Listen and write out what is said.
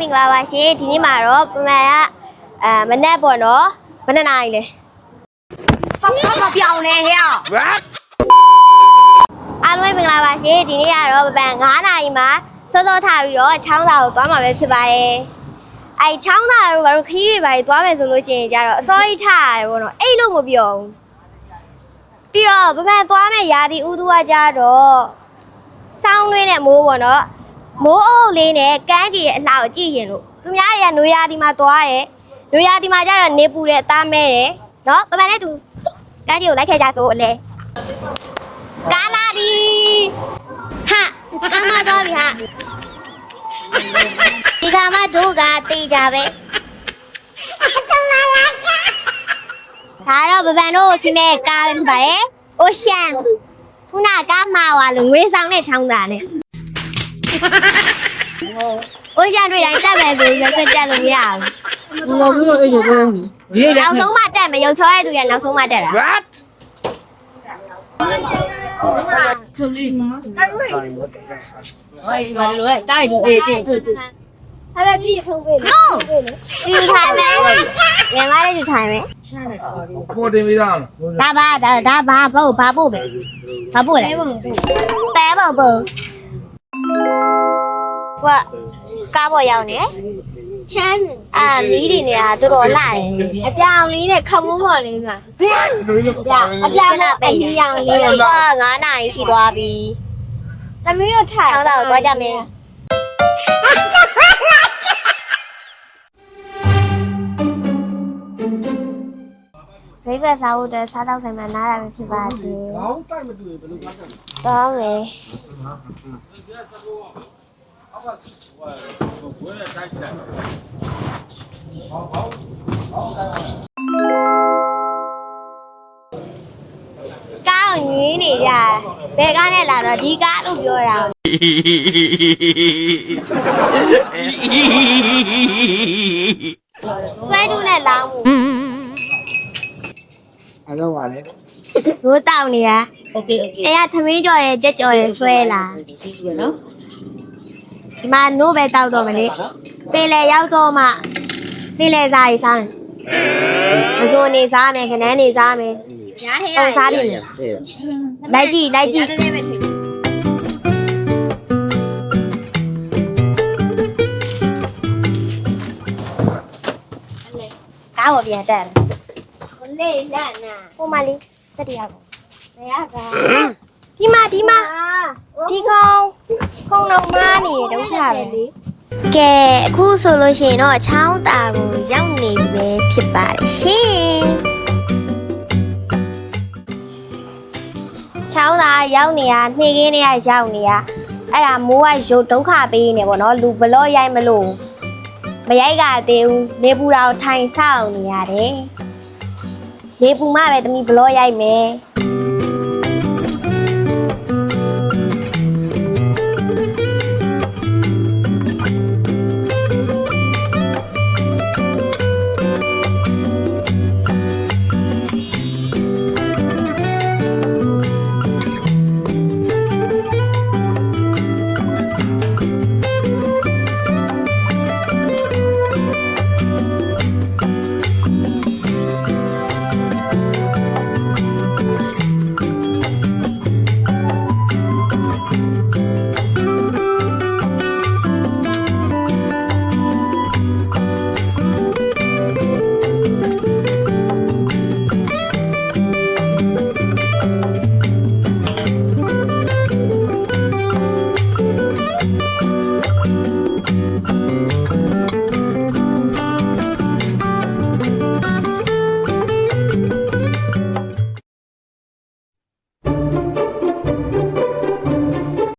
မင်္ဂလာပါရှင်ဒီနေ့မှာတော့ပမာကမနက်ပေါ့နော်မနက်နာရီလေဘာပြောင်းလဲဟဲ့အားလုံးမင်္ဂလာပါရှင်ဒီနေ့ကတော့ပမာ9နာရီမှာစောစောထားပြီးတော့ချောင်းသာကိုသွားမှာပဲဖြစ်ပါတယ်အဲချောင်းသာတို့ဘာလို့ခီးတွေဘာတွေသွားမယ်ဆိုလို့ရှိရင်ကြတော့အစောကြီးထားရတယ်ပေါ့နော်အဲ့လို့မပြောဘူးပြီးတော့ပမာသွားမယ်ရာသီဥတုကကြတော့စောင်းတွင်းနဲ့မိုးပေါ့နော်မိုးအုပ်လေးနဲ့ကမ်းခြေအလှကိုကြည့်ရင်လို့သူများတွေကနွေရာသီမှာသွားတယ်နွေရာသီမှာကျတော့နေပူတယ်အသားမဲတယ်နော်ပမာနဲ့သူကမ်းခြေကိုလိုက်ခဲ့ကြဆိုအလဲကာလာဒီဟာအမသွားပြီဟာဒီကမှတို့ကတေးကြပဲဒါတော့ပပန်တို့စီမဲကားပဲဖြစ်ပါတယ်အိုရှန်ခုနကားမှားသွားလို့ငွေဆောင်နဲ့ချောင်းတာနဲ့အိုရှန်တွေ့တိုင်းတက်မယ်ဆိုရင်ဆက်တက်လို့မရဘူး 我不用那些东西，你也 နောက်ဆုံးမှတက်မယ်ရုပ်ချောရဲ့သူကနောက်ဆုံးမှတက်တာ这里吗？哎，完了，大一点，对。还在屁坑位呢。你ထိုင်မယ်။ငါငါလေးထိုင်မယ်။ 我真没让了。ဒါဘာပို့ပဲ။ဘာပို့လဲ။တဲပို့ပို့။ဝါကားပေါ်ရောက်နေ။ချမ်းမီးတွေနေတာတော်တော်လှတယ်။အပြောင်လေးနဲ့ခမုန်းပေါ်လေးမှာ။အပြောင်နဲ့အပြောင်လေးက9နာရီရှိသွားပြီ။သမီးတို့ထိုင်။ချောင်းသားကိုသွားကြမယ်။ဘိဗတ်စားဖို့တဲ့စားတော့ဆိုင်မှာနားရပဲဖြစ်ပါတယ်။ကောင်းစိုက်မတွေ့ဘယ်လိုမှတက်။ကောင်းလေ။ကောင်းညင်းနေကြ။ဘယ်ကားနဲ့လာတော့ဒီကားလို့ပြောတာ။ဆွဲတူးနဲ့လောင်းမှု။အဲ့တော့ပါလေ ရိုးတောက်နေရ โอเค အဲ့ရသမင်းကြော်ရဲ့ကြက်ကြော်ရဲ့ဆွဲလာ နော် ဒီမှာနို့ပဲတောက်တော့မလေတေးလေရောက်တော့မှတေးလေစားရေးစားတယ်မစိုးနေစားမယ်ခနန်းနေစားမယ်ပုံစားပြီလိုက်ကြည့်ကားပေါ်ပြန်တက်လေးလန့်နာဟိုမလေးတက်တရားပေါ့မရကဒီမှာဒီကောင်ခုံတော်မနေဒုက္ခပဲကဲအခုဆိုလို့ရှိရင်တော့ချောင်းတာကိုရောက်နေပြီပဲဖြစ်ပါတယ်ရှင်ချောင်းတာရောက်နေတာနှိခင်းတွေကရောက်နေတာအဲ့ဒါမိုးကရုပ်ဒုက္ခပေးနေပေါ့နော်လူဘလော့ရိုက်မလို့မရိုက်ကသေးဘူးနေပူတာကိုထိုင်ဆောင်နေရတယ်နေပူမှပဲတမီဘလော့ရိုက်မယ်